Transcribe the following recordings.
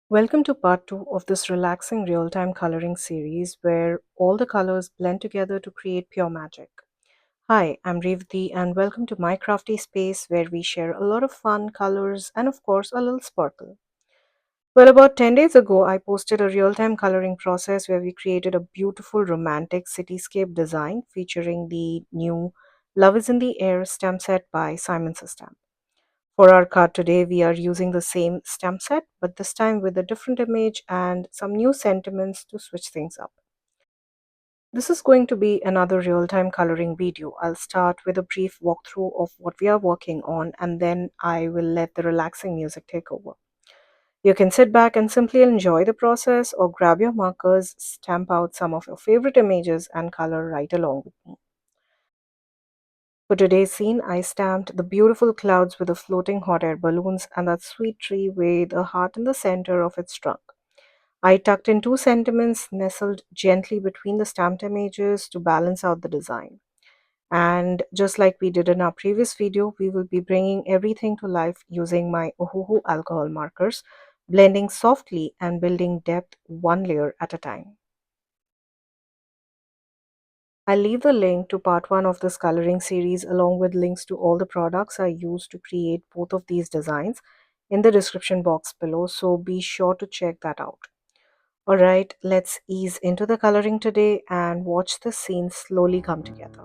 Welcome to part 2 of this relaxing real time coloring series where all the colors blend together to create pure magic. Hi, I'm Revati, and welcome to my crafty space where we share a lot of fun, colors, and of course, a little sparkle. Well, about 10 days ago, I posted a real time coloring process where we created a beautiful romantic cityscape design featuring the new Love is in the Air stamp set by Simon Stamp. For our card today, we are using the same stamp set, but this time with a different image and some new sentiments to switch things up. This is going to be another real time coloring video. I'll start with a brief walkthrough of what we are working on, and then I will let the relaxing music take over. You can sit back and simply enjoy the process or grab your markers, stamp out some of your favorite images, and color right along with me. For today's scene, I stamped the beautiful clouds with the floating hot air balloons and that sweet tree with a heart in the center of its trunk. I tucked in two sentiments nestled gently between the stamped images to balance out the design. And just like we did in our previous video, we will be bringing everything to life using my Ohuhu alcohol markers, blending softly and building depth one layer at a time. I'll leave the link to part 1 of this coloring series along with links to all the products I used to create both of these designs in the description box below, so be sure to check that out. Alright, let's ease into the coloring today and watch the scene slowly come together.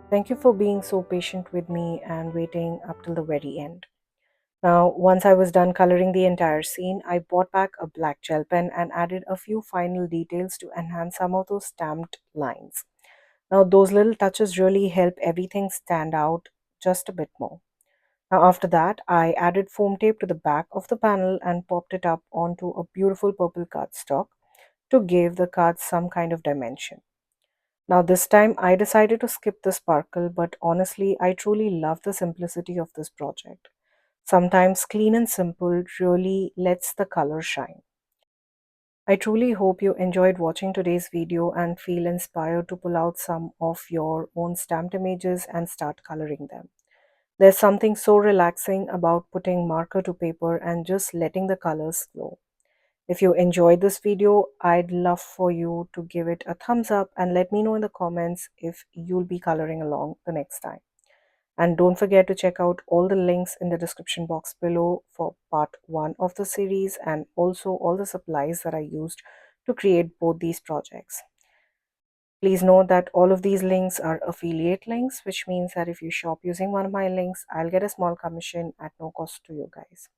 Thank you for being so patient with me and waiting up till the very end. Now, once I was done coloring the entire scene, I bought back a black gel pen and added a few final details to enhance some of those stamped lines. Now, those little touches really help everything stand out just a bit more. Now, after that, I added foam tape to the back of the panel and popped it up onto a beautiful purple cardstock to give the cards some kind of dimension. Now, this time I decided to skip the sparkle, but honestly, I truly love the simplicity of this project. Sometimes clean and simple really lets the color shine. I truly hope you enjoyed watching today's video and feel inspired to pull out some of your own stamped images and start coloring them. There's something so relaxing about putting marker to paper and just letting the colors flow. If you enjoyed this video, I'd love for you to give it a thumbs up and let me know in the comments if you'll be coloring along the next time. And don't forget to check out all the links in the description box below for part 1 of the series and also all the supplies that I used to create both these projects. Please note that all of these links are affiliate links, which means that if you shop using one of my links, I'll get a small commission at no cost to you guys.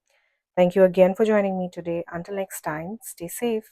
Thank you again for joining me today. Until next time, stay safe.